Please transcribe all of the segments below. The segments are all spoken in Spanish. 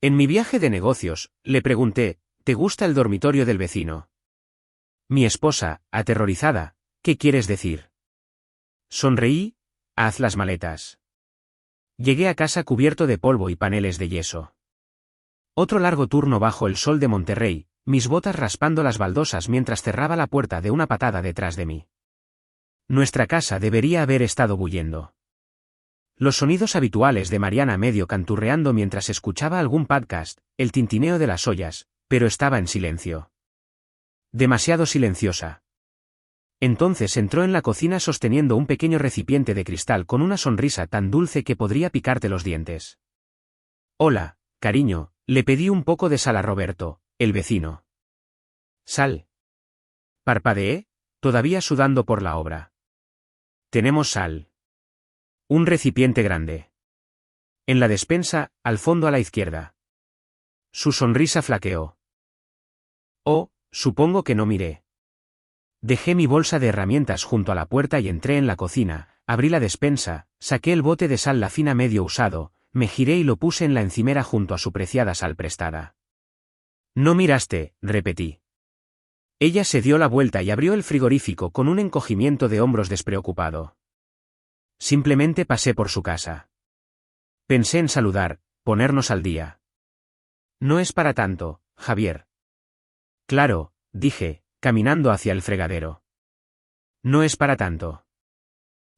En mi viaje de negocios, le pregunté, ¿te gusta el dormitorio del vecino? Mi esposa, aterrorizada, ¿qué quieres decir? Sonreí, haz las maletas. Llegué a casa cubierto de polvo y paneles de yeso. Otro largo turno bajo el sol de Monterrey, mis botas raspando las baldosas mientras cerraba la puerta de una patada detrás de mí. Nuestra casa debería haber estado bullendo. Los sonidos habituales de Mariana medio canturreando mientras escuchaba algún podcast, el tintineo de las ollas, pero estaba en silencio. Demasiado silenciosa. Entonces entró en la cocina sosteniendo un pequeño recipiente de cristal con una sonrisa tan dulce que podría picarte los dientes. Hola, cariño, le pedí un poco de sal a Roberto, el vecino. ¿Sal? Parpadeé, todavía sudando por la obra. Tenemos sal. Un recipiente grande. En la despensa, al fondo a la izquierda. Su sonrisa flaqueó. Oh, supongo que no miré. Dejé mi bolsa de herramientas junto a la puerta y entré en la cocina, abrí la despensa, saqué el bote de sal la fina medio usado, me giré y lo puse en la encimera junto a su preciada sal prestada. No miraste, repetí. Ella se dio la vuelta y abrió el frigorífico con un encogimiento de hombros despreocupado. Simplemente pasé por su casa. Pensé en saludar, ponernos al día. No es para tanto, Javier. Claro, dije, caminando hacia el fregadero. No es para tanto.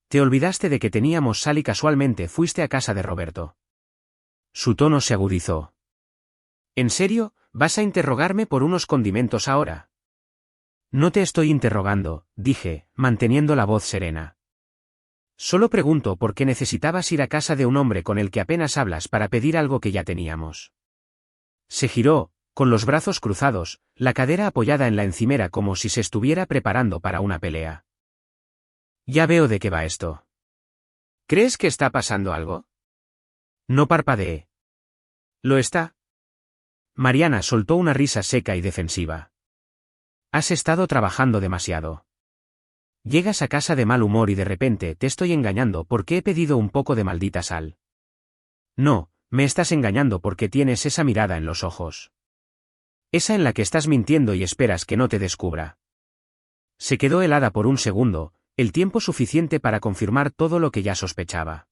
Te olvidaste de que teníamos sal y casualmente fuiste a casa de Roberto. Su tono se agudizó. ¿En serio, vas a interrogarme por unos condimentos ahora? No te estoy interrogando, dije, manteniendo la voz serena. Solo pregunto por qué necesitabas ir a casa de un hombre con el que apenas hablas para pedir algo que ya teníamos. Se giró, con los brazos cruzados, la cadera apoyada en la encimera como si se estuviera preparando para una pelea. Ya veo de qué va esto. ¿Crees que está pasando algo? No parpadeé. ¿Lo está? Mariana soltó una risa seca y defensiva. Has estado trabajando demasiado. Llegas a casa de mal humor y de repente te estoy engañando porque he pedido un poco de maldita sal. No, me estás engañando porque tienes esa mirada en los ojos. Esa en la que estás mintiendo y esperas que no te descubra. Se quedó helada por un segundo, el tiempo suficiente para confirmar todo lo que ya sospechaba.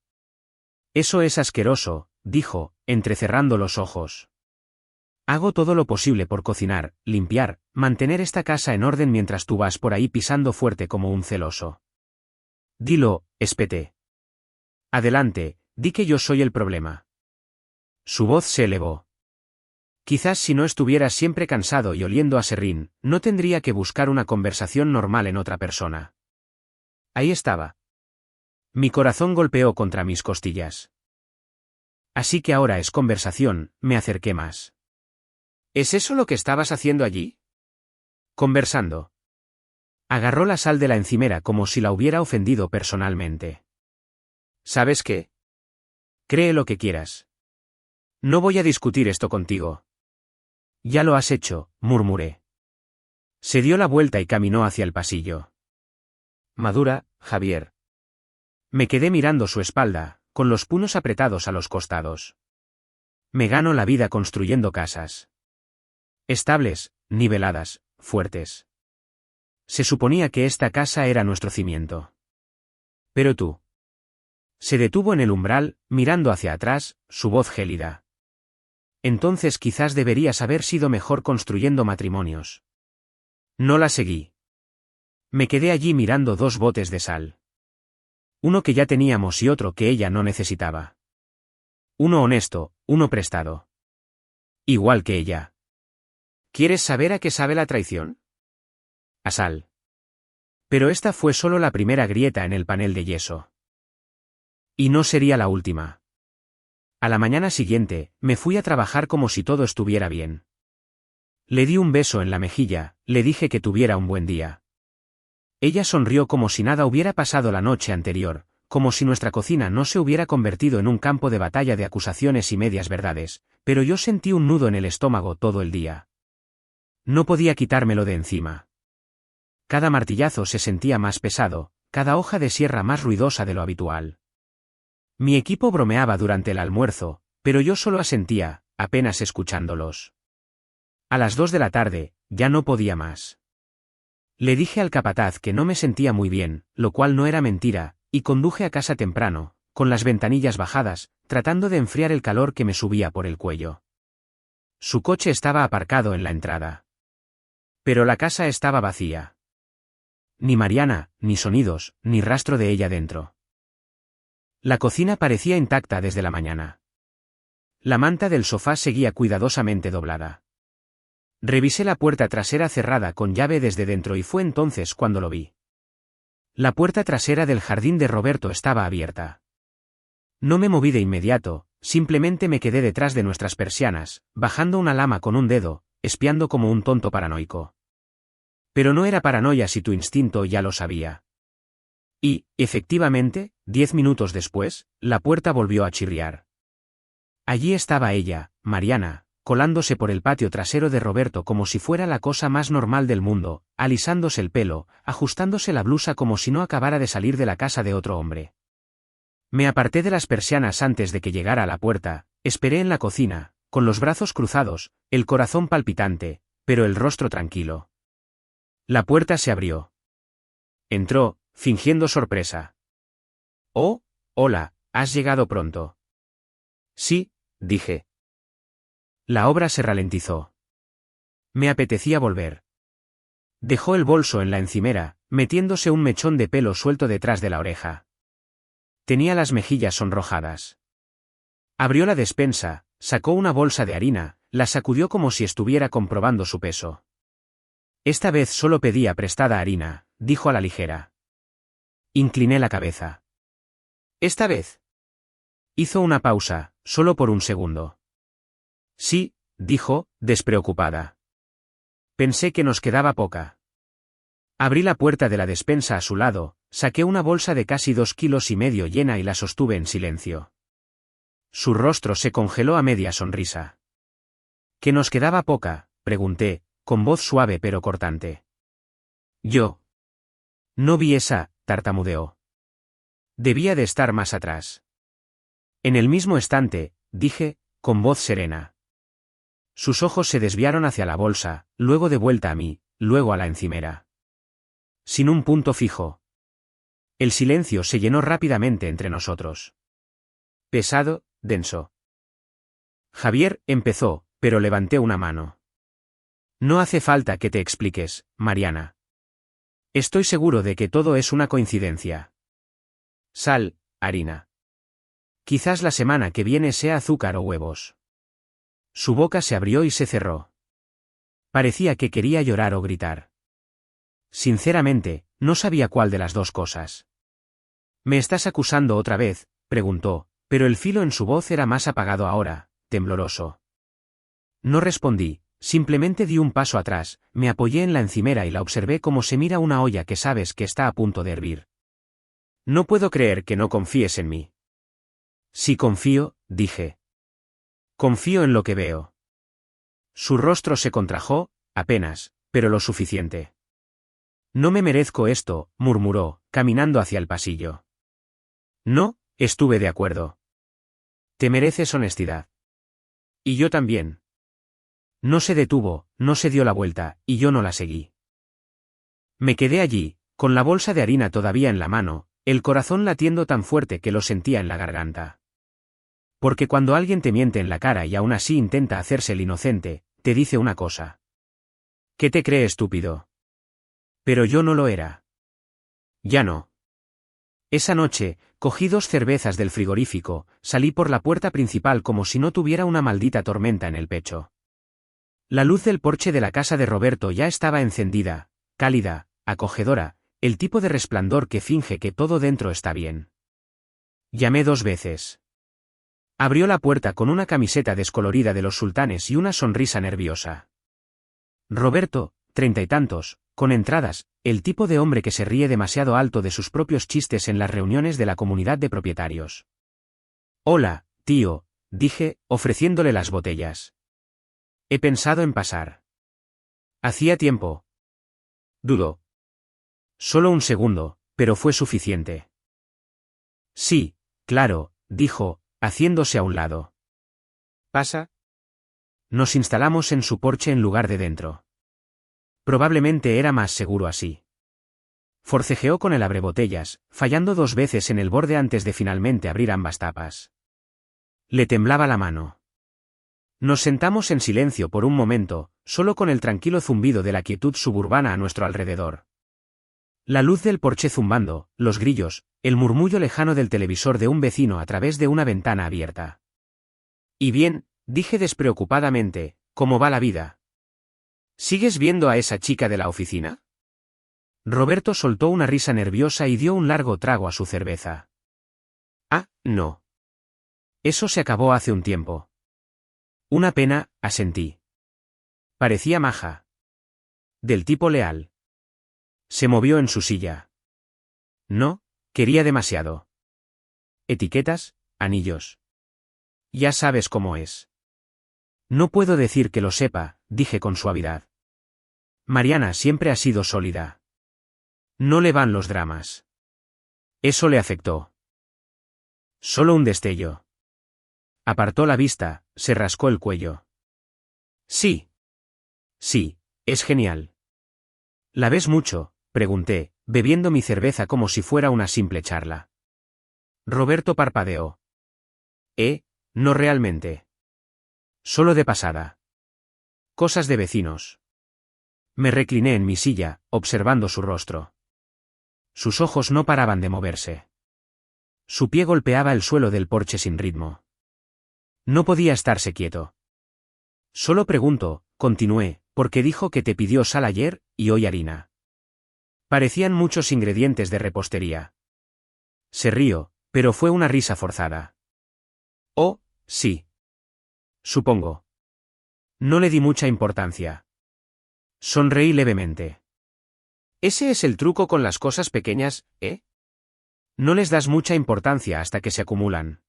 Eso es asqueroso, dijo, entrecerrando los ojos. Hago todo lo posible por cocinar, limpiar, mantener esta casa en orden mientras tú vas por ahí pisando fuerte como un celoso. Dilo, espeté. Adelante, di que yo soy el problema. Su voz se elevó. Quizás si no estuvieras siempre cansado y oliendo a serrín, no tendría que buscar una conversación normal en otra persona. Ahí estaba. Mi corazón golpeó contra mis costillas. Así que ahora es conversación, me acerqué más. ¿Es eso lo que estabas haciendo allí? Conversando. Agarró la sal de la encimera como si la hubiera ofendido personalmente. ¿Sabes qué? Cree lo que quieras. No voy a discutir esto contigo. Ya lo has hecho, murmuré. Se dio la vuelta y caminó hacia el pasillo. Madura, Javier. Me quedé mirando su espalda, con los puños apretados a los costados. Me gano la vida construyendo casas. Estables, niveladas, fuertes. Se suponía que esta casa era nuestro cimiento. Pero tú. Se detuvo en el umbral, mirando hacia atrás, su voz gélida. Entonces quizás deberías haber sido mejor construyendo matrimonios. No la seguí. Me quedé allí mirando dos botes de sal. Uno que ya teníamos y otro que ella no necesitaba. Uno honesto, uno prestado. Igual que ella. ¿Quieres saber a qué sabe la traición? A sal. Pero esta fue solo la primera grieta en el panel de yeso. Y no sería la última. A la mañana siguiente, me fui a trabajar como si todo estuviera bien. Le di un beso en la mejilla, le dije que tuviera un buen día. Ella sonrió como si nada hubiera pasado la noche anterior, como si nuestra cocina no se hubiera convertido en un campo de batalla de acusaciones y medias verdades, pero yo sentí un nudo en el estómago todo el día. No podía quitármelo de encima. Cada martillazo se sentía más pesado, cada hoja de sierra más ruidosa de lo habitual. Mi equipo bromeaba durante el almuerzo, pero yo solo asentía, apenas escuchándolos. A las 2 de la tarde, ya no podía más. Le dije al capataz que no me sentía muy bien, lo cual no era mentira, y conduje a casa temprano, con las ventanillas bajadas, tratando de enfriar el calor que me subía por el cuello. Su coche estaba aparcado en la entrada. Pero la casa estaba vacía. Ni Mariana, ni sonidos, ni rastro de ella dentro. La cocina parecía intacta desde la mañana. La manta del sofá seguía cuidadosamente doblada. Revisé la puerta trasera cerrada con llave desde dentro y fue entonces cuando lo vi. La puerta trasera del jardín de Roberto estaba abierta. No me moví de inmediato, simplemente me quedé detrás de nuestras persianas, bajando una lama con un dedo, espiando como un tonto paranoico. Pero no era paranoia si tu instinto ya lo sabía. Y, efectivamente, 10 minutos después, la puerta volvió a chirriar. Allí estaba ella, Mariana, colándose por el patio trasero de Roberto como si fuera la cosa más normal del mundo, alisándose el pelo, ajustándose la blusa como si no acabara de salir de la casa de otro hombre. Me aparté de las persianas antes de que llegara a la puerta, esperé en la cocina, con los brazos cruzados, el corazón palpitante, pero el rostro tranquilo. La puerta se abrió. Entró, fingiendo sorpresa. «Oh, hola, has llegado pronto». «Sí», dije. La obra se ralentizó. Me apetecía volver. Dejó el bolso en la encimera, metiéndose un mechón de pelo suelto detrás de la oreja. Tenía las mejillas sonrojadas. Abrió la despensa, sacó una bolsa de harina, la sacudió como si estuviera comprobando su peso. «Esta vez solo pedía prestada harina», dijo a la ligera. Incliné la cabeza. «¿Esta vez?» Hizo una pausa, solo por un segundo. «Sí», dijo, despreocupada. Pensé que nos quedaba poca. Abrí la puerta de la despensa a su lado, saqué una bolsa de casi 2,5 kilos llena y la sostuve en silencio. Su rostro se congeló a media sonrisa. «¿Que nos quedaba poca?», pregunté, con voz suave pero cortante. «Yo no vi esa», tartamudeó. «Debía de estar más atrás». «En el mismo instante», dije, con voz serena. Sus ojos se desviaron hacia la bolsa, luego de vuelta a mí, luego a la encimera. Sin un punto fijo. El silencio se llenó rápidamente entre nosotros. Pesado, denso. Javier empezó, pero levanté una mano. «No hace falta que te expliques, Mariana. Estoy seguro de que todo es una coincidencia. Sal, harina. Quizás la semana que viene sea azúcar o huevos». Su boca se abrió y se cerró. Parecía que quería llorar o gritar. Sinceramente, no sabía cuál de las dos cosas. «¿Me estás acusando otra vez?», preguntó, pero el filo en su voz era más apagado ahora, tembloroso. No respondí, simplemente di un paso atrás, me apoyé en la encimera y la observé como se mira una olla que sabes que está a punto de hervir. «No puedo creer que no confíes en mí». «Sí confío», dije. «Confío en lo que veo». Su rostro se contrajo, apenas, pero lo suficiente. «No me merezco esto», murmuró, caminando hacia el pasillo. «No», estuve de acuerdo. «Te mereces honestidad». «Y yo también». No se detuvo, no se dio la vuelta, y yo no la seguí. Me quedé allí, con la bolsa de harina todavía en la mano, el corazón latiendo tan fuerte que lo sentía en la garganta. Porque cuando alguien te miente en la cara y aún así intenta hacerse el inocente, te dice una cosa. ¿Qué te cree estúpido? Pero yo no lo era. Ya no. Esa noche, cogí 2 cervezas del frigorífico, salí por la puerta principal como si no tuviera una maldita tormenta en el pecho. La luz del porche de la casa de Roberto ya estaba encendida, cálida, acogedora, el tipo de resplandor que finge que todo dentro está bien. Llamé 2 veces. Abrió la puerta con una camiseta descolorida de los sultanes y una sonrisa nerviosa. Roberto, 30 y tantos, con entradas, el tipo de hombre que se ríe demasiado alto de sus propios chistes en las reuniones de la comunidad de propietarios. «Hola, tío», dije, ofreciéndole las botellas. «He pensado en pasar». «Hacía tiempo». Dudó. Solo un segundo, pero fue suficiente. «Sí, claro», dijo, haciéndose a un lado. «Pasa». Nos instalamos en su porche en lugar de dentro. Probablemente era más seguro así. Forcejeó con el abrebotellas, fallando 2 veces en el borde antes de finalmente abrir ambas tapas. Le temblaba la mano. Nos sentamos en silencio por un momento, solo con el tranquilo zumbido de la quietud suburbana a nuestro alrededor. La luz del porche zumbando, los grillos, el murmullo lejano del televisor de un vecino a través de una ventana abierta. Y bien, dije despreocupadamente, ¿cómo va la vida? ¿Sigues viendo a esa chica de la oficina? Roberto soltó una risa nerviosa y dio un largo trago a su cerveza. Ah, no. Eso se acabó hace un tiempo. Una pena, asentí. Parecía maja. Del tipo leal. Se movió en su silla. No, quería demasiado. Etiquetas, anillos. Ya sabes cómo es. No puedo decir que lo sepa, dije con suavidad. Mariana siempre ha sido sólida. No le van los dramas. Eso le afectó. Solo un destello. Apartó la vista, se rascó el cuello. Sí. Sí, es genial. ¿La ves mucho?, pregunté, bebiendo mi cerveza como si fuera una simple charla. Roberto parpadeó. No realmente. Solo de pasada. Cosas de vecinos. Me recliné en mi silla, observando su rostro. Sus ojos no paraban de moverse. Su pie golpeaba el suelo del porche sin ritmo. No podía estarse quieto. Solo pregunto, continué, porque dijo que te pidió sal ayer, y hoy harina. Parecían muchos ingredientes de repostería. Se rió, pero fue una risa forzada. Oh, sí. Supongo. No le di mucha importancia. Sonreí levemente. Ese es el truco con las cosas pequeñas, ¿eh? No les das mucha importancia hasta que se acumulan.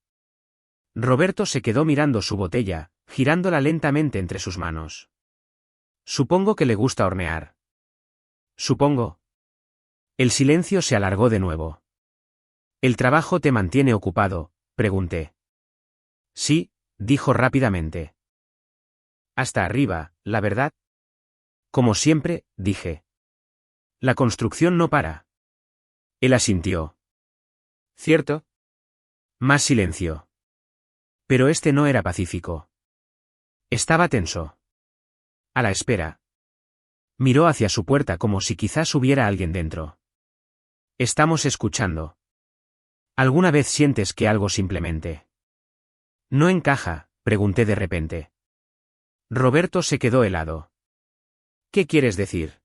Roberto se quedó mirando su botella, girándola lentamente entre sus manos. Supongo que le gusta hornear. Supongo. El silencio se alargó de nuevo. ¿El trabajo te mantiene ocupado?, pregunté. Sí, dijo rápidamente. Hasta arriba, la verdad. Como siempre, dije. La construcción no para. Él asintió. ¿Cierto? Más silencio. Pero este no era pacífico. Estaba tenso. A la espera. Miró hacia su puerta como si quizás hubiera alguien dentro. Estamos escuchando. ¿Alguna vez sientes que algo simplemente no encaja?, pregunté de repente. Roberto se quedó helado. ¿Qué quieres decir?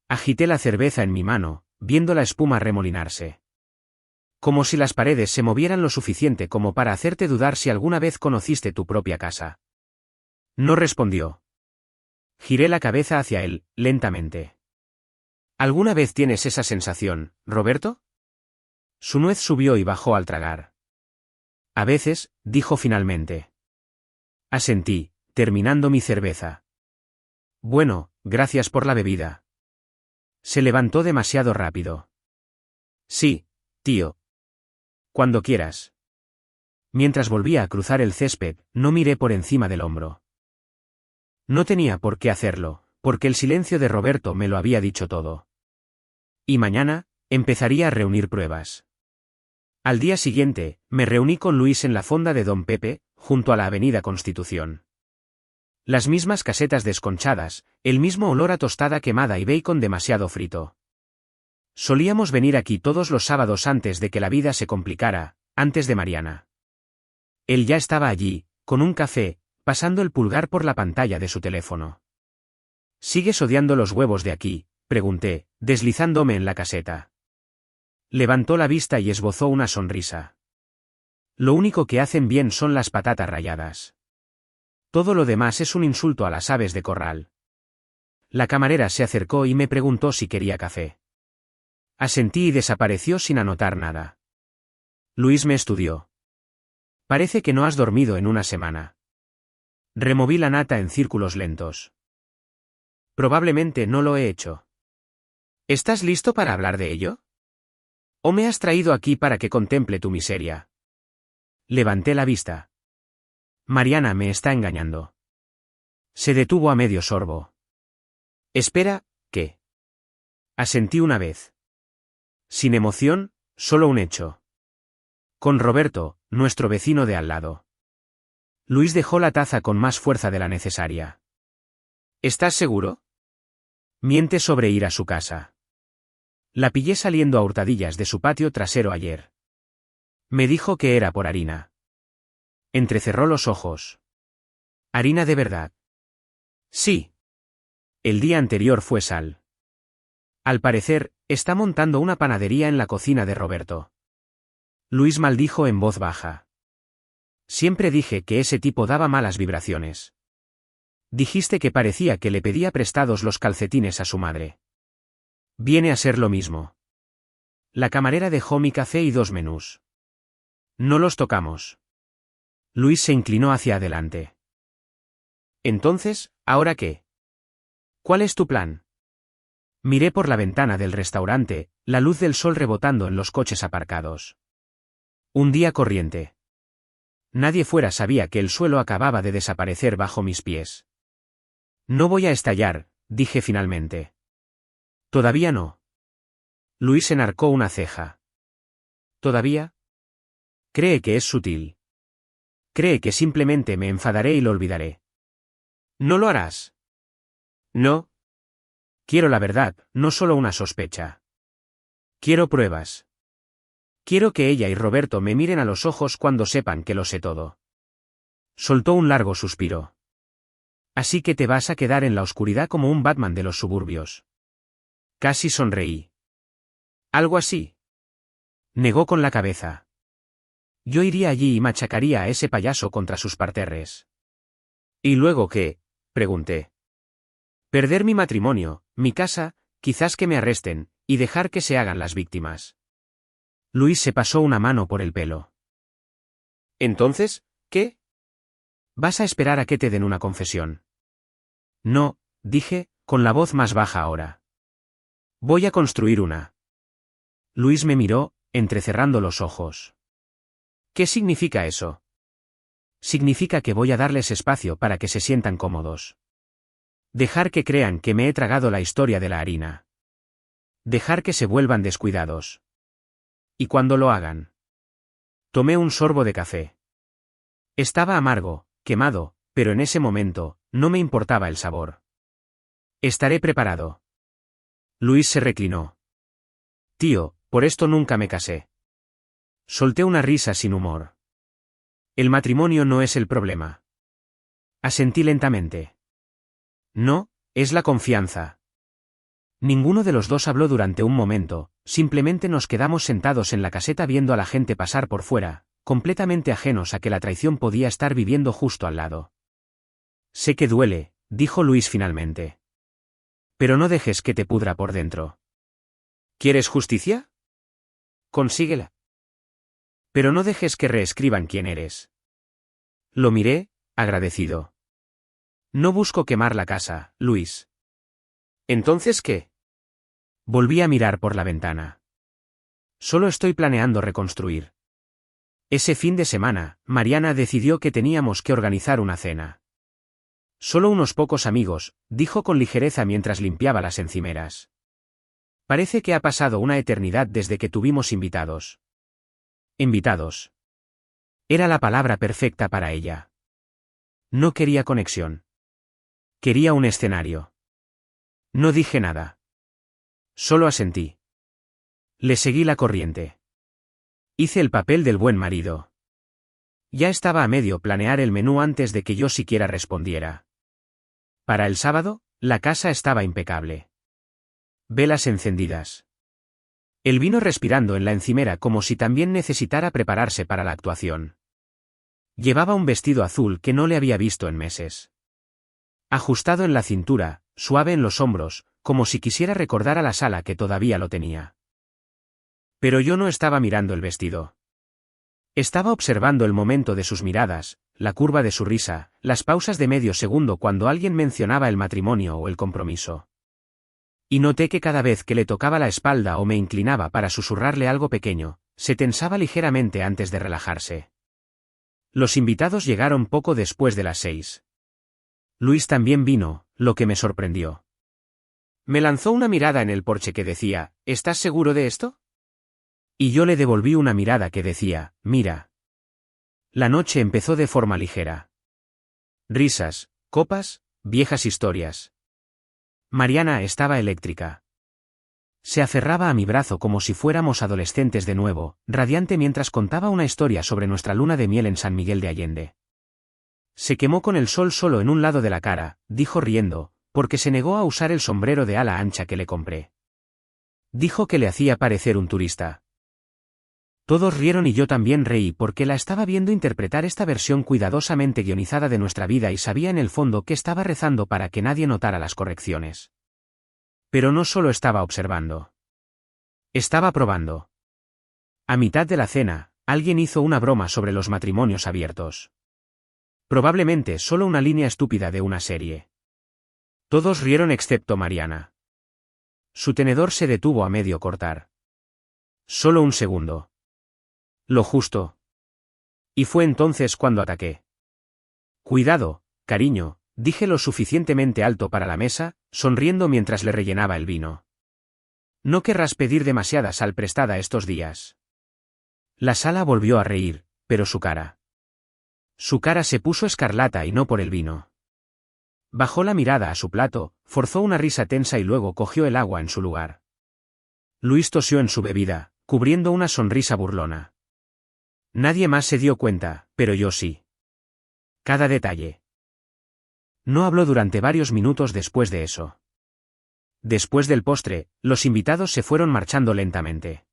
Agité la cerveza en mi mano, viendo la espuma remolinarse. Como si las paredes se movieran lo suficiente como para hacerte dudar si alguna vez conociste tu propia casa. No respondió. Giré la cabeza hacia él, lentamente. ¿Alguna vez tienes esa sensación, Roberto? Su nuez subió y bajó al tragar. A veces, dijo finalmente. Asentí, terminando mi cerveza. Bueno, gracias por la bebida. Se levantó demasiado rápido. Sí, tío. Cuando quieras. Mientras volvía a cruzar el césped, no miré por encima del hombro. No tenía por qué hacerlo, porque el silencio de Roberto me lo había dicho todo. Y mañana, empezaría a reunir pruebas. Al día siguiente, me reuní con Luis en la fonda de Don Pepe, junto a la avenida Constitución. Las mismas casetas desconchadas, el mismo olor a tostada quemada y bacon demasiado frito. Solíamos venir aquí todos los sábados antes de que la vida se complicara, antes de Mariana. Él ya estaba allí, con un café, pasando el pulgar por la pantalla de su teléfono. ¿Sigues odiando los huevos de aquí?, pregunté, deslizándome en la caseta. Levantó la vista y esbozó una sonrisa. Lo único que hacen bien son las patatas ralladas. Todo lo demás es un insulto a las aves de corral. La camarera se acercó y me preguntó si quería café. Asentí y desapareció sin anotar nada. Luis me estudió. Parece que no has dormido en una semana. Removí la nata en círculos lentos. Probablemente no lo he hecho. ¿Estás listo para hablar de ello? ¿O me has traído aquí para que contemple tu miseria? Levanté la vista. Mariana me está engañando. Se detuvo a medio sorbo. Espera, ¿qué? Asentí una vez. Sin emoción, solo un hecho. Con Roberto, nuestro vecino de al lado. Luis dejó la taza con más fuerza de la necesaria. ¿Estás seguro? Miente sobre ir a su casa. La pillé saliendo a hurtadillas de su patio trasero ayer. Me dijo que era por harina. Entrecerró los ojos. ¿Harina de verdad? Sí. El día anterior fue sal. Al parecer, está montando una panadería en la cocina de Roberto. Luis maldijo en voz baja. Siempre dije que ese tipo daba malas vibraciones. Dijiste que parecía que le pedía prestados los calcetines a su madre. Viene a ser lo mismo. La camarera dejó mi café y 2 menús. No los tocamos. Luis se inclinó hacia adelante. Entonces, ¿ahora qué? ¿Cuál es tu plan? Miré por la ventana del restaurante, la luz del sol rebotando en los coches aparcados. Un día corriente. Nadie fuera sabía que el suelo acababa de desaparecer bajo mis pies. No voy a estallar, dije finalmente. Todavía no. Luis enarcó una ceja. ¿Todavía? Cree que es sutil. Cree que simplemente me enfadaré y lo olvidaré. ¿No lo harás? No. Quiero la verdad, no solo una sospecha. Quiero pruebas. Quiero que ella y Roberto me miren a los ojos cuando sepan que lo sé todo. Soltó un largo suspiro. Así que te vas a quedar en la oscuridad como un Batman de los suburbios. Casi sonreí. Algo así. Negó con la cabeza. Yo iría allí y machacaría a ese payaso contra sus parterres. ¿Y luego qué? Pregunté. Perder mi matrimonio, mi casa, quizás que me arresten, y dejar que se hagan las víctimas. Luis se pasó una mano por el pelo. ¿Entonces, qué? ¿Vas a esperar a que te den una confesión? No, dije, con la voz más baja ahora. Voy a construir una. Luis me miró, entrecerrando los ojos. ¿Qué significa eso? Significa que voy a darles espacio para que se sientan cómodos. Dejar que crean que me he tragado la historia de la harina. Dejar que se vuelvan descuidados. Y cuando lo hagan. Tomé un sorbo de café. Estaba amargo, quemado, pero en ese momento, no me importaba el sabor. Estaré preparado. Luis se reclinó. Tío, por esto nunca me casé. Solté una risa sin humor. El matrimonio no es el problema. Asentí lentamente. No, es la confianza. Ninguno de los dos habló durante un momento, simplemente nos quedamos sentados en la caseta viendo a la gente pasar por fuera, completamente ajenos a que la traición podía estar viviendo justo al lado. Sé que duele, dijo Luis finalmente. Pero no dejes que te pudra por dentro. ¿Quieres justicia? Consíguela. Pero no dejes que reescriban quién eres. Lo miré, agradecido. No busco quemar la casa, Luis. ¿Entonces qué? Volví a mirar por la ventana. Solo estoy planeando reconstruir. Ese fin de semana, Mariana decidió que teníamos que organizar una cena. Solo unos pocos amigos, dijo con ligereza mientras limpiaba las encimeras. Parece que ha pasado una eternidad desde que tuvimos invitados. Invitados. Era la palabra perfecta para ella. No quería conexión. Quería un escenario. No dije nada. Solo asentí. Le seguí la corriente. Hice el papel del buen marido. Ya estaba a medio planear el menú antes de que yo siquiera respondiera. Para el sábado, la casa estaba impecable. Velas encendidas. El vino respirando en la encimera como si también necesitara prepararse para la actuación. Llevaba un vestido azul que no le había visto en meses. Ajustado en la cintura, suave en los hombros, como si quisiera recordar a la sala que todavía lo tenía. Pero yo no estaba mirando el vestido. Estaba observando el momento de sus miradas, la curva de su risa, las pausas de medio segundo cuando alguien mencionaba el matrimonio o el compromiso. Y noté que cada vez que le tocaba la espalda o me inclinaba para susurrarle algo pequeño, se tensaba ligeramente antes de relajarse. Los invitados llegaron poco después de las 6. Luis también vino, lo que me sorprendió. Me lanzó una mirada en el porche que decía, ¿estás seguro de esto? Y yo le devolví una mirada que decía, mira. La noche empezó de forma ligera. Risas, copas, viejas historias. Mariana estaba eléctrica. Se aferraba a mi brazo como si fuéramos adolescentes de nuevo, radiante mientras contaba una historia sobre nuestra luna de miel en San Miguel de Allende. Se quemó con el sol solo en un lado de la cara, dijo riendo, porque se negó a usar el sombrero de ala ancha que le compré. Dijo que le hacía parecer un turista. Todos rieron y yo también reí porque la estaba viendo interpretar esta versión cuidadosamente guionizada de nuestra vida y sabía en el fondo que estaba rezando para que nadie notara las correcciones. Pero no solo estaba observando. Estaba probando. A mitad de la cena, alguien hizo una broma sobre los matrimonios abiertos. Probablemente solo una línea estúpida de una serie. Todos rieron excepto Mariana. Su tenedor se detuvo a medio cortar. Solo un segundo. Lo justo. Y fue entonces cuando ataqué. Cuidado, cariño, dije lo suficientemente alto para la mesa, sonriendo mientras le rellenaba el vino. No querrás pedir demasiada sal prestada estos días. La sala volvió a reír, pero su cara. Su cara se puso escarlata y no por el vino. Bajó la mirada a su plato, forzó una risa tensa y luego cogió el agua en su lugar. Luis tosió en su bebida, cubriendo una sonrisa burlona. Nadie más se dio cuenta, pero yo sí. Cada detalle. No habló durante varios minutos después de eso. Después del postre, los invitados se fueron marchando lentamente.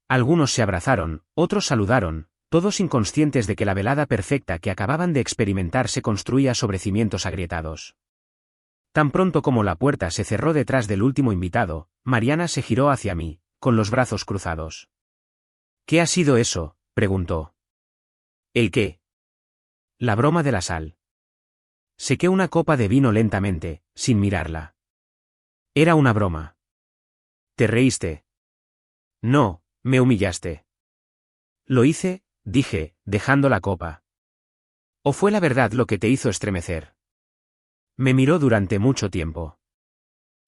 Algunos se abrazaron, otros saludaron, todos inconscientes de que la velada perfecta que acababan de experimentar se construía sobre cimientos agrietados. Tan pronto como la puerta se cerró detrás del último invitado, Mariana se giró hacia mí, con los brazos cruzados. ¿Qué ha sido eso?, preguntó. ¿El qué? La broma de la sal. Sequé una copa de vino lentamente, sin mirarla. Era una broma. ¿Te reíste? No, me humillaste. Lo hice, dije, dejando la copa. ¿O fue la verdad lo que te hizo estremecer? Me miró durante mucho tiempo.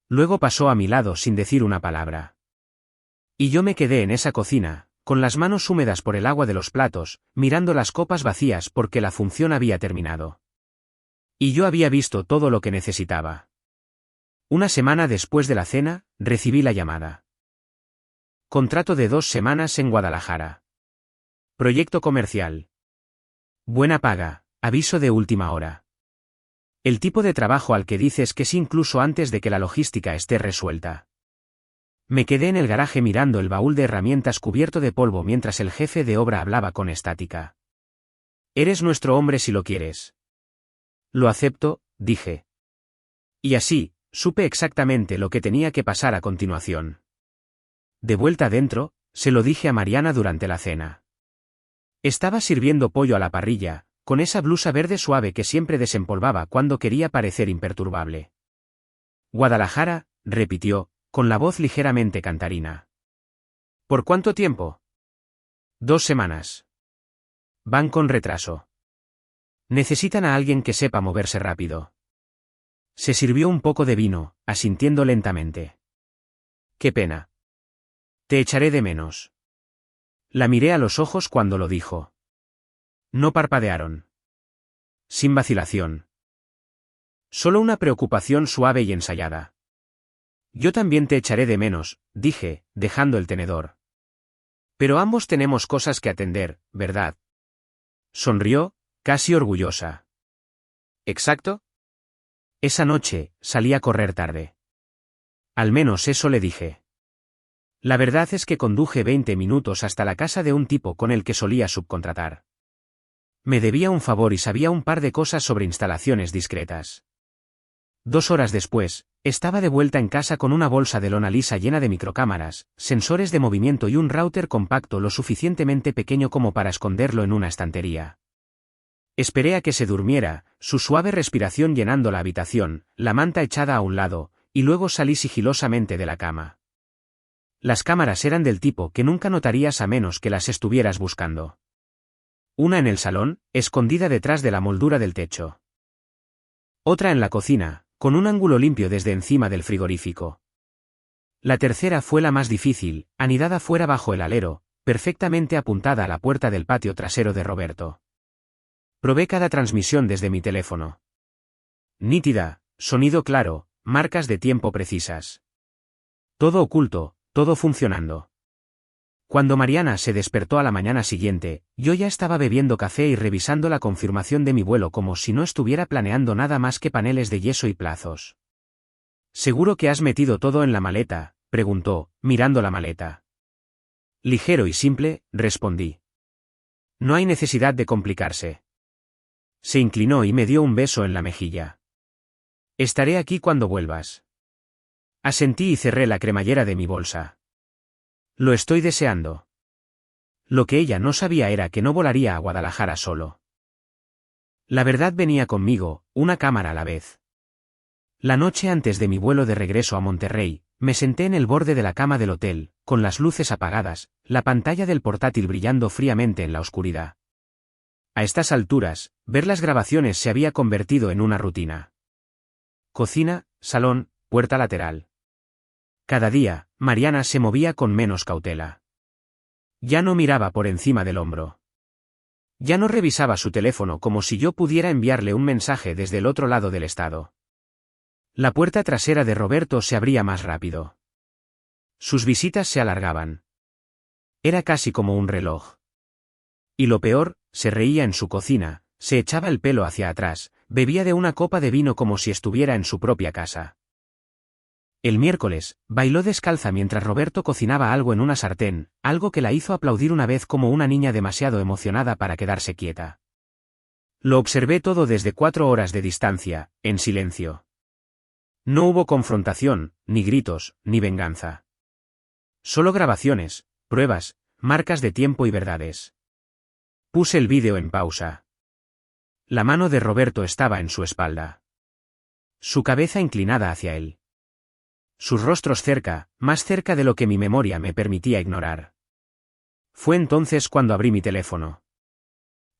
Luego pasó a mi lado sin decir una palabra. Y yo me quedé en esa cocina, con las manos húmedas por el agua de los platos, mirando las copas vacías porque la función había terminado. Y yo había visto todo lo que necesitaba. Una semana después de la cena, recibí la llamada. Contrato de 2 semanas en Guadalajara. Proyecto comercial. Buena paga, aviso de última hora. El tipo de trabajo al que dices que sí incluso antes de que la logística esté resuelta. Me quedé en el garaje mirando el baúl de herramientas cubierto de polvo mientras el jefe de obra hablaba con estática. Eres nuestro hombre si lo quieres. Lo acepto, dije. Y así, supe exactamente lo que tenía que pasar a continuación. De vuelta adentro, se lo dije a Mariana durante la cena. Estaba sirviendo pollo a la parrilla, con esa blusa verde suave que siempre desempolvaba cuando quería parecer imperturbable. Guadalajara, repitió, con la voz ligeramente cantarina. ¿Por cuánto tiempo? 2 semanas. Van con retraso. Necesitan a alguien que sepa moverse rápido. Se sirvió un poco de vino, asintiendo lentamente. Qué pena. Te echaré de menos. La miré a los ojos cuando lo dijo. No parpadearon. Sin vacilación. Solo una preocupación suave y ensayada. Yo también te echaré de menos, dije, dejando el tenedor. Pero ambos tenemos cosas que atender, ¿verdad? Sonrió, casi orgullosa. ¿Exacto? Esa noche, salí a correr tarde. Al menos eso le dije. La verdad es que conduje 20 minutos hasta la casa de un tipo con el que solía subcontratar. Me debía un favor y sabía un par de cosas sobre instalaciones discretas. 2 horas después, estaba de vuelta en casa con una bolsa de lona lisa llena de microcámaras, sensores de movimiento y un router compacto lo suficientemente pequeño como para esconderlo en una estantería. Esperé a que se durmiera, su suave respiración llenando la habitación, la manta echada a un lado, y luego salí sigilosamente de la cama. Las cámaras eran del tipo que nunca notarías a menos que las estuvieras buscando. Una en el salón, escondida detrás de la moldura del techo. Otra en la cocina, con un ángulo limpio desde encima del frigorífico. La tercera fue la más difícil, anidada fuera bajo el alero, perfectamente apuntada a la puerta del patio trasero de Roberto. Probé cada transmisión desde mi teléfono. Nítida, sonido claro, marcas de tiempo precisas. Todo oculto, todo funcionando. Cuando Mariana se despertó a la mañana siguiente, yo ya estaba bebiendo café y revisando la confirmación de mi vuelo como si no estuviera planeando nada más que paneles de yeso y plazos. ¿Seguro que has metido todo en la maleta?, preguntó, mirando la maleta. Ligero y simple, respondí. No hay necesidad de complicarse. Se inclinó y me dio un beso en la mejilla. Estaré aquí cuando vuelvas. Asentí y cerré la cremallera de mi bolsa. Lo estoy deseando. Lo que ella no sabía era que no volaría a Guadalajara solo. La verdad venía conmigo, una cámara a la vez. La noche antes de mi vuelo de regreso a Monterrey, me senté en el borde de la cama del hotel, con las luces apagadas, la pantalla del portátil brillando fríamente en la oscuridad. A estas alturas, ver las grabaciones se había convertido en una rutina. Cocina, salón, puerta lateral. Cada día, Mariana se movía con menos cautela. Ya no miraba por encima del hombro. Ya no revisaba su teléfono como si yo pudiera enviarle un mensaje desde el otro lado del estado. La puerta trasera de Roberto se abría más rápido. Sus visitas se alargaban. Era casi como un reloj. Y lo peor, se reía en su cocina, se echaba el pelo hacia atrás, bebía de una copa de vino como si estuviera en su propia casa. El miércoles, bailó descalza mientras Roberto cocinaba algo en una sartén, algo que la hizo aplaudir una vez como una niña demasiado emocionada para quedarse quieta. Lo observé todo desde 4 horas de distancia, en silencio. No hubo confrontación, ni gritos, ni venganza. Solo grabaciones, pruebas, marcas de tiempo y verdades. Puse el vídeo en pausa. La mano de Roberto estaba en su espalda. Su cabeza inclinada hacia él. Sus rostros cerca, más cerca de lo que mi memoria me permitía ignorar. Fue entonces cuando abrí mi teléfono.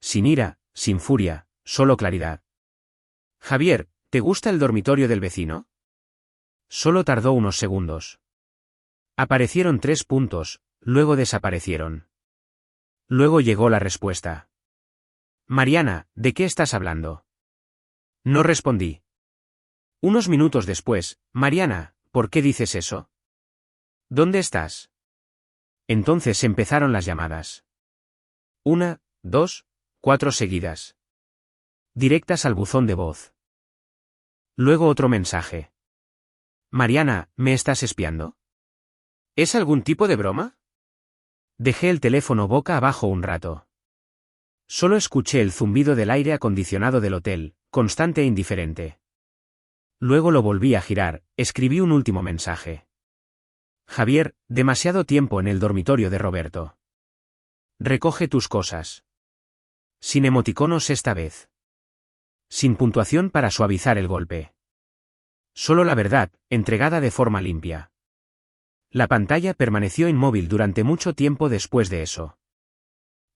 Sin ira, sin furia, solo claridad. Javier, ¿te gusta el dormitorio del vecino? Solo tardó unos segundos. Aparecieron 3 puntos, luego desaparecieron. Luego llegó la respuesta. Mariana, ¿de qué estás hablando? No respondí. Unos minutos después, Mariana, ¿por qué dices eso? ¿Dónde estás? Entonces empezaron las llamadas. 1, 2, 4 seguidas. Directas al buzón de voz. Luego otro mensaje. Mariana, ¿me estás espiando? ¿Es algún tipo de broma? Dejé el teléfono boca abajo un rato. Solo escuché el zumbido del aire acondicionado del hotel, constante e indiferente. Luego lo volví a girar, escribí un último mensaje. Javier, demasiado tiempo en el dormitorio de Roberto. Recoge tus cosas. Sin emoticonos esta vez. Sin puntuación para suavizar el golpe. Solo la verdad, entregada de forma limpia. La pantalla permaneció inmóvil durante mucho tiempo después de eso.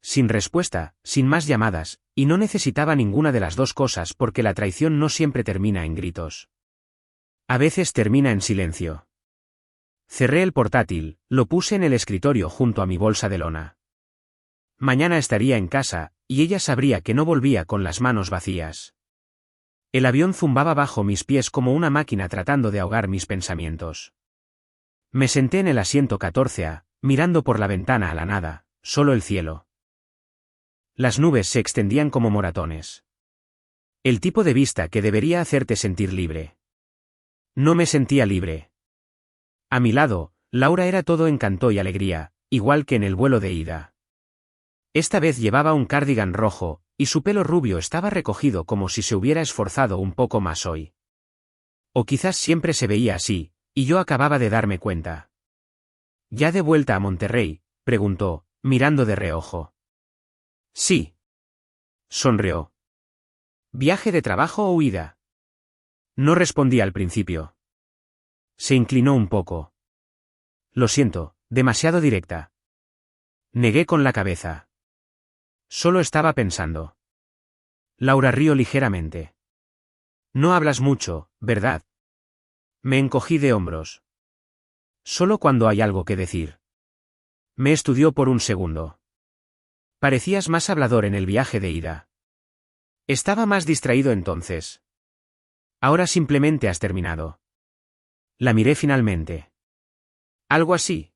Sin respuesta, sin más llamadas, y no necesitaba ninguna de las dos cosas porque la traición no siempre termina en gritos. A veces termina en silencio. Cerré el portátil, lo puse en el escritorio junto a mi bolsa de lona. Mañana estaría en casa, y ella sabría que no volvía con las manos vacías. El avión zumbaba bajo mis pies como una máquina tratando de ahogar mis pensamientos. Me senté en el asiento 14A, mirando por la ventana a la nada, solo el cielo. Las nubes se extendían como moratones. El tipo de vista que debería hacerte sentir libre. No me sentía libre. A mi lado, Laura era todo encanto y alegría, igual que en el vuelo de ida. Esta vez llevaba un cardigan rojo, y su pelo rubio estaba recogido como si se hubiera esforzado un poco más hoy. O quizás siempre se veía así, y yo acababa de darme cuenta. ¿Ya de vuelta a Monterrey?, preguntó, mirando de reojo. Sí. Sonrió. ¿Viaje de trabajo o huida? No respondí al principio. Se inclinó un poco. Lo siento, demasiado directa. Negué con la cabeza. Solo estaba pensando. Laura rió ligeramente. No hablas mucho, ¿verdad? Me encogí de hombros. Solo cuando hay algo que decir. Me estudió por un segundo. Parecías más hablador en el viaje de ida. Estaba más distraído entonces. Ahora simplemente has terminado. La miré finalmente. Algo así.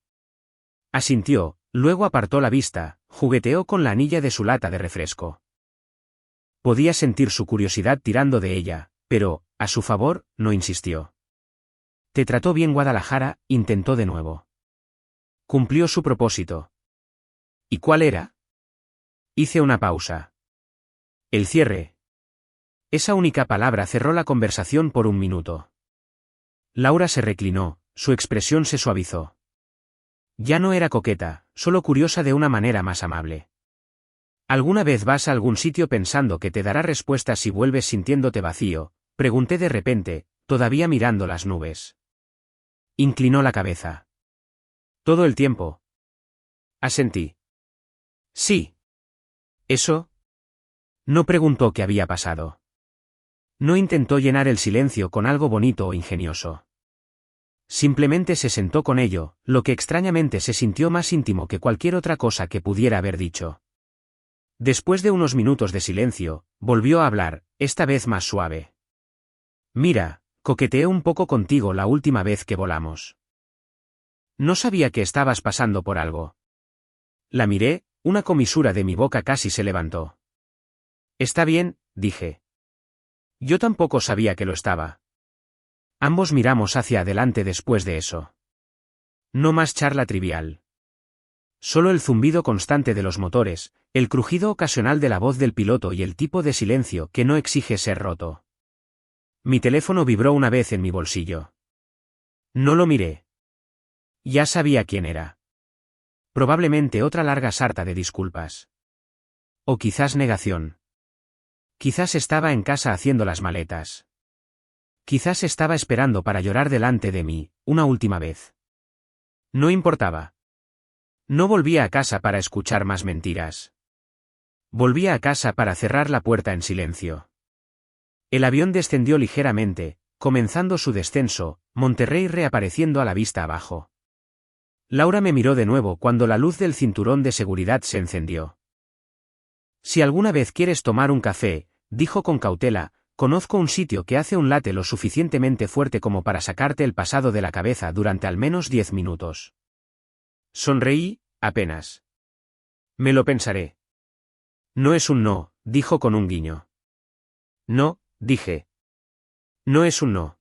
Asintió, luego apartó la vista, jugueteó con la anilla de su lata de refresco. Podía sentir su curiosidad tirando de ella, pero, a su favor, no insistió. Te trató bien Guadalajara, intentó de nuevo. Cumplió su propósito. ¿Y cuál era? Hice una pausa. El cierre. Esa única palabra cerró la conversación por un minuto. Laura se reclinó, su expresión se suavizó. Ya no era coqueta, solo curiosa de una manera más amable. ¿Alguna vez vas a algún sitio pensando que te dará respuestas si vuelves sintiéndote vacío? Pregunté de repente, todavía mirando las nubes. Inclinó la cabeza. Todo el tiempo. Asentí. Sí. ¿Eso? No preguntó qué había pasado. No intentó llenar el silencio con algo bonito o ingenioso. Simplemente se sentó con ello, lo que extrañamente se sintió más íntimo que cualquier otra cosa que pudiera haber dicho. Después de unos minutos de silencio, volvió a hablar, esta vez más suave. Mira, coqueteé un poco contigo la última vez que volamos. No sabía que estabas pasando por algo. La miré, una comisura de mi boca casi se levantó. Está bien, dije. Yo tampoco sabía que lo estaba. Ambos miramos hacia adelante después de eso. No más charla trivial. Solo el zumbido constante de los motores, el crujido ocasional de la voz del piloto y el tipo de silencio que no exige ser roto. Mi teléfono vibró una vez en mi bolsillo. No lo miré. Ya sabía quién era. Probablemente otra larga sarta de disculpas. O quizás negación. Quizás estaba en casa haciendo las maletas. Quizás estaba esperando para llorar delante de mí, una última vez. No importaba. No volvía a casa para escuchar más mentiras. Volvía a casa para cerrar la puerta en silencio. El avión descendió ligeramente, comenzando su descenso, Monterrey reapareciendo a la vista abajo. Laura me miró de nuevo cuando la luz del cinturón de seguridad se encendió. Si alguna vez quieres tomar un café, dijo con cautela, conozco un sitio que hace un latte lo suficientemente fuerte como para sacarte el pasado de la cabeza durante al menos 10 minutos. Sonreí, apenas. Me lo pensaré. No es un no, dijo con un guiño. No, dije. No es un no.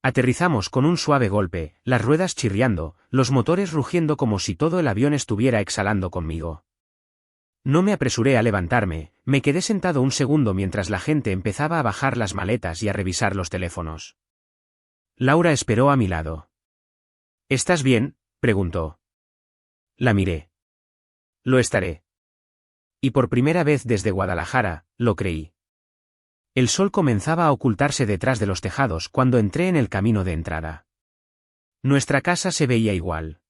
Aterrizamos con un suave golpe, las ruedas chirriando, los motores rugiendo como si todo el avión estuviera exhalando conmigo. No me apresuré a levantarme, me quedé sentado un segundo mientras la gente empezaba a bajar las maletas y a revisar los teléfonos. Laura esperó a mi lado. ¿Estás bien?, preguntó. La miré. Lo estaré. Y por primera vez desde Guadalajara, lo creí. El sol comenzaba a ocultarse detrás de los tejados cuando entré en el camino de entrada. Nuestra casa se veía igual.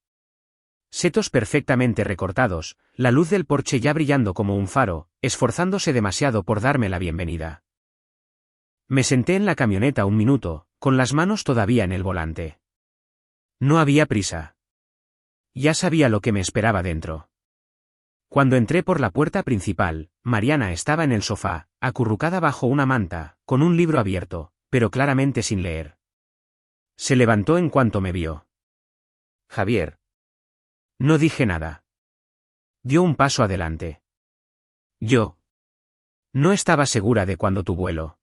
Setos perfectamente recortados, la luz del porche ya brillando como un faro, esforzándose demasiado por darme la bienvenida. Me senté en la camioneta un minuto, con las manos todavía en el volante. No había prisa. Ya sabía lo que me esperaba dentro. Cuando entré por la puerta principal, Mariana estaba en el sofá, acurrucada bajo una manta, con un libro abierto, pero claramente sin leer. Se levantó en cuanto me vio. Javier. No dije nada. Dio un paso adelante. Yo. No estaba segura de cuándo tu vuelo.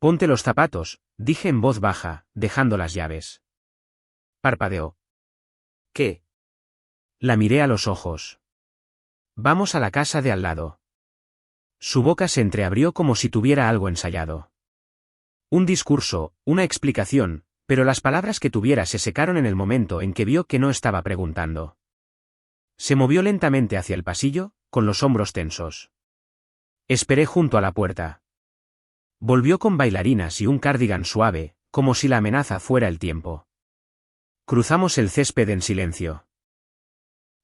Ponte los zapatos, dije en voz baja, dejando las llaves. Parpadeó. ¿Qué? La miré a los ojos. Vamos a la casa de al lado. Su boca se entreabrió como si tuviera algo ensayado. Un discurso, una explicación, pero las palabras que tuviera se secaron en el momento en que vio que no estaba preguntando. Se movió lentamente hacia el pasillo, con los hombros tensos. Esperé junto a la puerta. Volvió con bailarinas y un cardigan suave, como si la amenaza fuera el tiempo. Cruzamos el césped en silencio.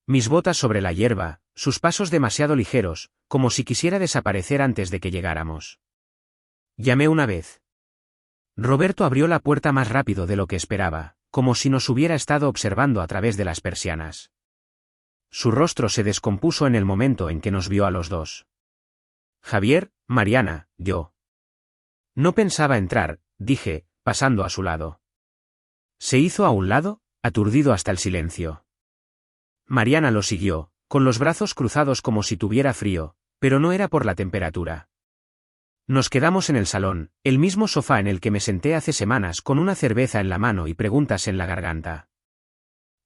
Mis botas sobre la hierba, sus pasos demasiado ligeros, como si quisiera desaparecer antes de que llegáramos. Llamé una vez. Roberto abrió la puerta más rápido de lo que esperaba, como si nos hubiera estado observando a través de las persianas. Su rostro se descompuso en el momento en que nos vio a los dos. Javier, Mariana, yo. No pensaba entrar, dije, pasando a su lado. Se hizo a un lado, aturdido hasta el silencio. Mariana lo siguió, con los brazos cruzados como si tuviera frío, pero no era por la temperatura. Nos quedamos en el salón, el mismo sofá en el que me senté hace semanas con una cerveza en la mano y preguntas en la garganta.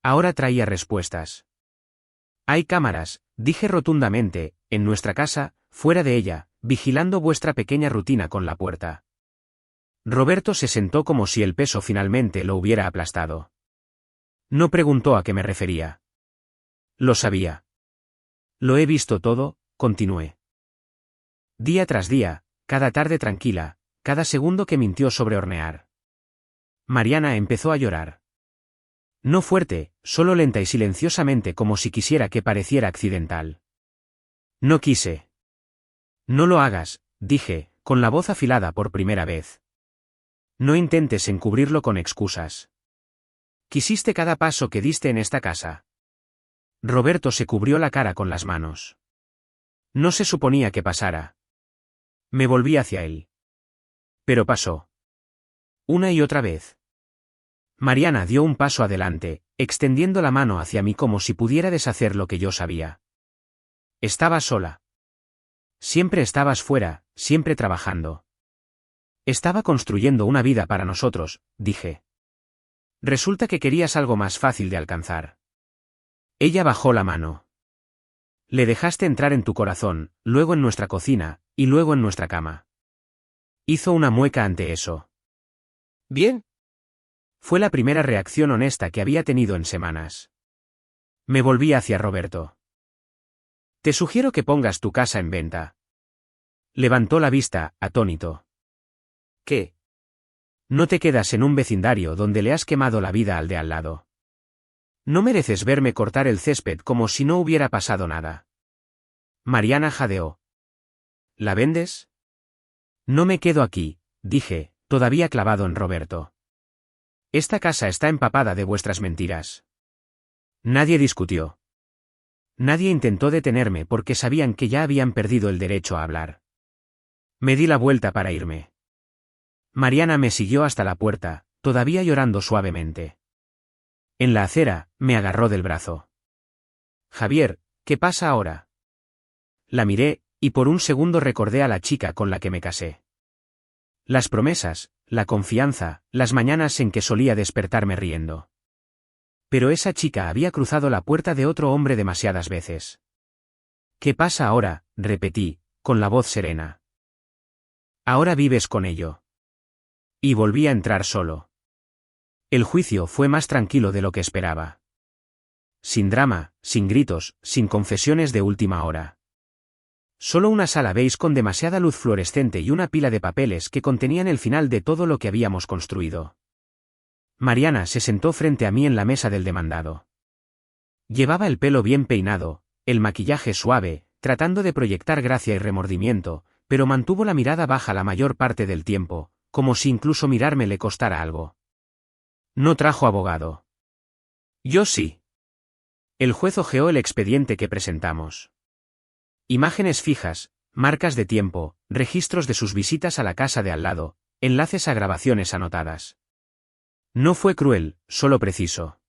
Ahora traía respuestas. Hay cámaras, dije rotundamente, en nuestra casa, fuera de ella, vigilando vuestra pequeña rutina con la puerta. Roberto se sentó como si el peso finalmente lo hubiera aplastado. No preguntó a qué me refería. Lo sabía. Lo he visto todo, continué. Día tras día, cada tarde tranquila, cada segundo que mintió sobre hornear. Mariana empezó a llorar. No fuerte, solo lenta y silenciosamente como si quisiera que pareciera accidental. No quise. No lo hagas, dije, con la voz afilada por primera vez. No intentes encubrirlo con excusas. Quisiste cada paso que diste en esta casa. Roberto se cubrió la cara con las manos. No se suponía que pasara. Me volví hacia él. Pero pasó. Una y otra vez. Mariana dio un paso adelante, extendiendo la mano hacia mí como si pudiera deshacer lo que yo sabía. Estaba sola. Siempre estabas fuera, siempre trabajando. Estaba construyendo una vida para nosotros, dije. Resulta que querías algo más fácil de alcanzar. Ella bajó la mano. Le dejaste entrar en tu corazón, luego en nuestra cocina, y luego en nuestra cama. Hizo una mueca ante eso. Bien. Fue la primera reacción honesta que había tenido en semanas. Me volví hacia Roberto. Te sugiero que pongas tu casa en venta. Levantó la vista, atónito. ¿Qué? No te quedas en un vecindario donde le has quemado la vida al de al lado. No mereces verme cortar el césped como si no hubiera pasado nada. Mariana jadeó. ¿La vendes? No me quedo aquí, dije, todavía clavado en Roberto. Esta casa está empapada de vuestras mentiras. Nadie discutió. Nadie intentó detenerme porque sabían que ya habían perdido el derecho a hablar. Me di la vuelta para irme. Mariana me siguió hasta la puerta, todavía llorando suavemente. En la acera, me agarró del brazo. Javier, ¿qué pasa ahora? La miré, y por un segundo recordé a la chica con la que me casé. Las promesas, la confianza, las mañanas en que solía despertarme riendo. Pero esa chica había cruzado la puerta de otro hombre demasiadas veces. ¿Qué pasa ahora?, repetí, con la voz serena. Ahora vives con ello. Y volví a entrar solo. El juicio fue más tranquilo de lo que esperaba. Sin drama, sin gritos, sin confesiones de última hora. Solo una sala beige con demasiada luz fluorescente y una pila de papeles que contenían el final de todo lo que habíamos construido. Mariana se sentó frente a mí en la mesa del demandado. Llevaba el pelo bien peinado, el maquillaje suave, tratando de proyectar gracia y remordimiento, pero mantuvo la mirada baja la mayor parte del tiempo, como si incluso mirarme le costara algo. No trajo abogado. Yo sí. El juez hojeó el expediente que presentamos. Imágenes fijas, marcas de tiempo, registros de sus visitas a la casa de al lado, enlaces a grabaciones anotadas. No fue cruel, solo preciso.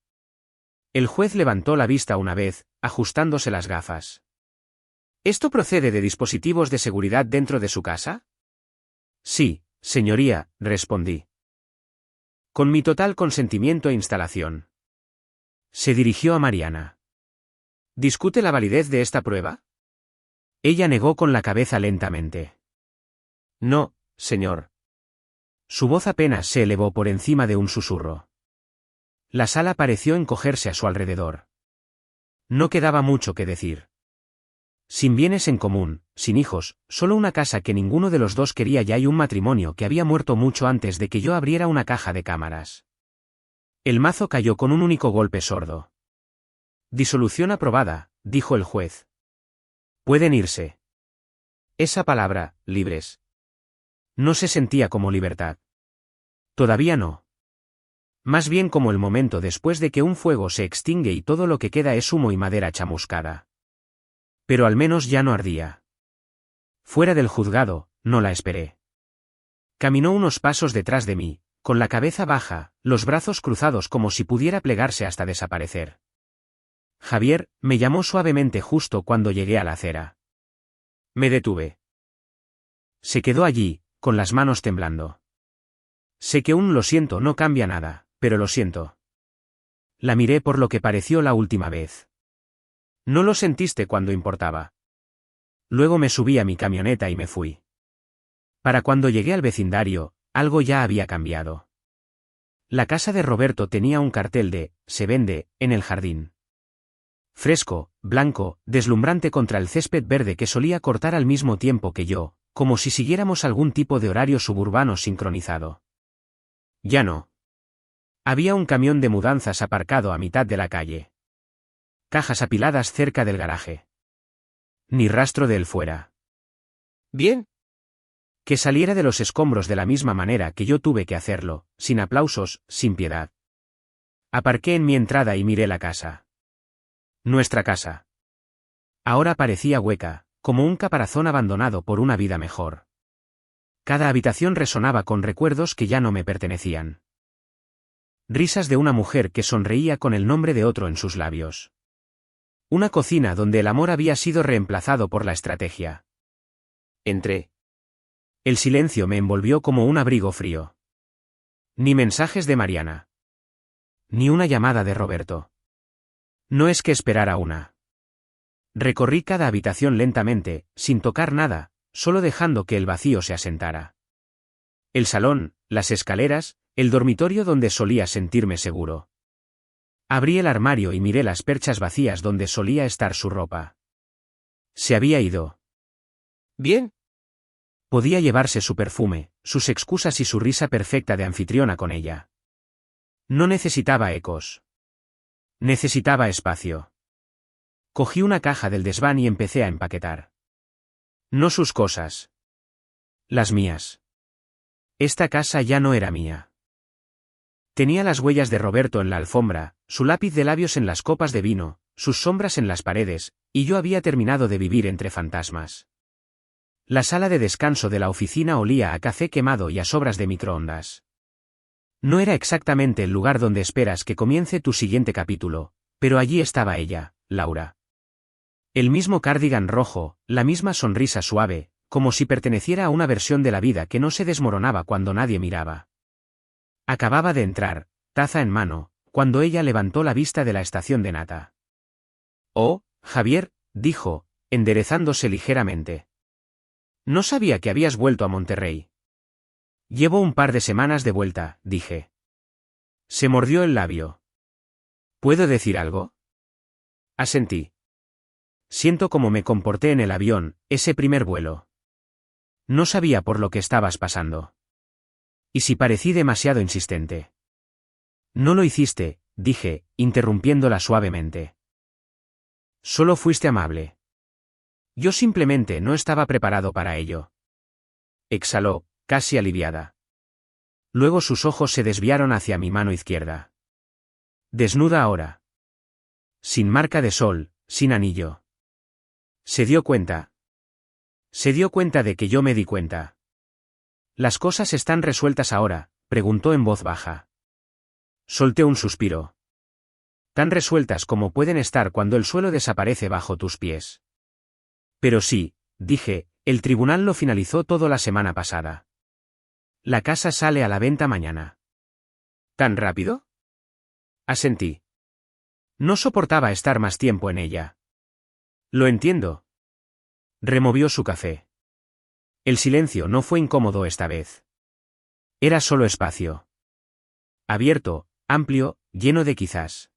El juez levantó la vista una vez, ajustándose las gafas. ¿Esto procede de dispositivos de seguridad dentro de su casa? Sí, señoría, respondí. Con mi total consentimiento e instalación. Se dirigió a Mariana. ¿Discute la validez de esta prueba? Ella negó con la cabeza lentamente. No, señor. Su voz apenas se elevó por encima de un susurro. La sala pareció encogerse a su alrededor. No quedaba mucho que decir. Sin bienes en común, sin hijos, solo una casa que ninguno de los dos quería y un matrimonio que había muerto mucho antes de que yo abriera una caja de cámaras. El mazo cayó con un único golpe sordo. Disolución aprobada, dijo el juez. Pueden irse. Esa palabra, libres. No se sentía como libertad. Todavía no. Más bien como el momento después de que un fuego se extingue y todo lo que queda es humo y madera chamuscada. Pero al menos ya no ardía. Fuera del juzgado, no la esperé. Caminó unos pasos detrás de mí, con la cabeza baja, los brazos cruzados como si pudiera plegarse hasta desaparecer. Javier, me llamó suavemente justo cuando llegué a la acera. Me detuve. Se quedó allí, con las manos temblando. Sé que un lo siento no cambia nada, pero lo siento. La miré por lo que pareció la última vez. No lo sentiste cuando importaba. Luego me subí a mi camioneta y me fui. Para cuando llegué al vecindario, algo ya había cambiado. La casa de Roberto tenía un cartel de "Se vende", en el jardín. Fresco, blanco, deslumbrante contra el césped verde que solía cortar al mismo tiempo que yo, como si siguiéramos algún tipo de horario suburbano sincronizado. Ya no. Había un camión de mudanzas aparcado a mitad de la calle. Cajas apiladas cerca del garaje. Ni rastro de él fuera. Bien. Que saliera de los escombros de la misma manera que yo tuve que hacerlo, sin aplausos, sin piedad. Aparqué en mi entrada y miré la casa. Nuestra casa. Ahora parecía hueca, como un caparazón abandonado por una vida mejor. Cada habitación resonaba con recuerdos que ya no me pertenecían. Risas de una mujer que sonreía con el nombre de otro en sus labios. Una cocina donde el amor había sido reemplazado por la estrategia. Entré. El silencio me envolvió como un abrigo frío. Ni mensajes de Mariana. Ni una llamada de Roberto. No es que esperara una. Recorrí cada habitación lentamente, sin tocar nada, solo dejando que el vacío se asentara. El salón, las escaleras, el dormitorio donde solía sentirme seguro. Abrí el armario y miré las perchas vacías donde solía estar su ropa. Se había ido. Bien. Podía llevarse su perfume, sus excusas y su risa perfecta de anfitriona con ella. No necesitaba ecos. Necesitaba espacio. Cogí una caja del desván y empecé a empaquetar. No sus cosas. Las mías. Esta casa ya no era mía. Tenía las huellas de Roberto en la alfombra, su lápiz de labios en las copas de vino, sus sombras en las paredes, y yo había terminado de vivir entre fantasmas. La sala de descanso de la oficina olía a café quemado y a sobras de microondas. No era exactamente el lugar donde esperas que comience tu siguiente capítulo, pero allí estaba ella, Laura. El mismo cardigan rojo, la misma sonrisa suave, como si perteneciera a una versión de la vida que no se desmoronaba cuando nadie miraba. Acababa de entrar, taza en mano, cuando ella levantó la vista de la estación de nata. «Oh, Javier», dijo, enderezándose ligeramente. «No sabía que habías vuelto a Monterrey». «Llevo un par de semanas de vuelta», dije. Se mordió el labio. «¿Puedo decir algo?» Asentí. «Siento cómo me comporté en el avión, ese primer vuelo. No sabía por lo que estabas pasando. ¿Y si parecí demasiado insistente?» «No lo hiciste», dije, interrumpiéndola suavemente. «Solo fuiste amable. Yo simplemente no estaba preparado para ello». Exhaló, casi aliviada. Luego sus ojos se desviaron hacia mi mano izquierda. Desnuda ahora. Sin marca de sol, sin anillo. Se dio cuenta. Se dio cuenta de que yo me di cuenta. «¿Las cosas están resueltas ahora?», preguntó en voz baja. Solté un suspiro. «Tan resueltas como pueden estar cuando el suelo desaparece bajo tus pies». «Pero sí», dije, «el tribunal lo finalizó todo la semana pasada. La casa sale a la venta mañana». «¿Tan rápido?». Asentí. No soportaba estar más tiempo en ella. «Lo entiendo». Removió su café. El silencio no fue incómodo esta vez. Era solo espacio. Abierto, amplio, lleno de quizás.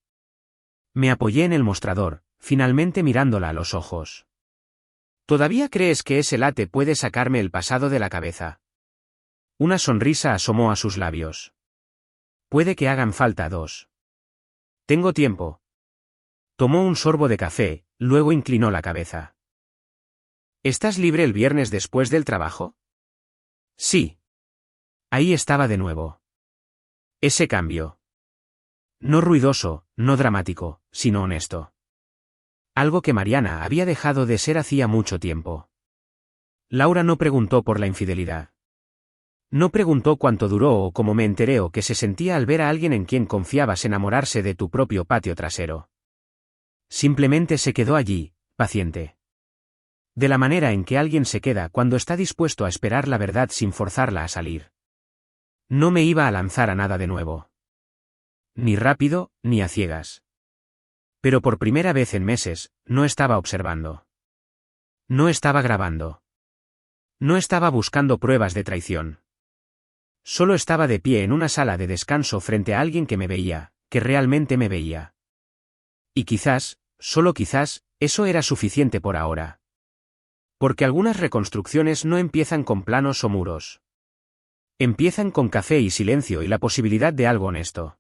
Me apoyé en el mostrador, finalmente mirándola a los ojos. «¿Todavía crees que ese latte puede sacarme el pasado de la cabeza?». Una sonrisa asomó a sus labios. «Puede que hagan falta dos. Tengo tiempo». Tomó un sorbo de café, luego inclinó la cabeza. «¿Estás libre el viernes después del trabajo?». «Sí». Ahí estaba de nuevo. Ese cambio. No ruidoso, no dramático, sino honesto. Algo que Mariana había dejado de ser hacía mucho tiempo. Laura no preguntó por la infidelidad. No preguntó cuánto duró o cómo me enteré o qué se sentía al ver a alguien en quien confiabas enamorarse de tu propio patio trasero. Simplemente se quedó allí, paciente. De la manera en que alguien se queda cuando está dispuesto a esperar la verdad sin forzarla a salir. No me iba a lanzar a nada de nuevo. Ni rápido, ni a ciegas. Pero por primera vez en meses, no estaba observando. No estaba grabando. No estaba buscando pruebas de traición. Solo estaba de pie en una sala de descanso frente a alguien que me veía, que realmente me veía. Y quizás, solo quizás, eso era suficiente por ahora. Porque algunas reconstrucciones no empiezan con planos o muros. Empiezan con café y silencio y la posibilidad de algo honesto.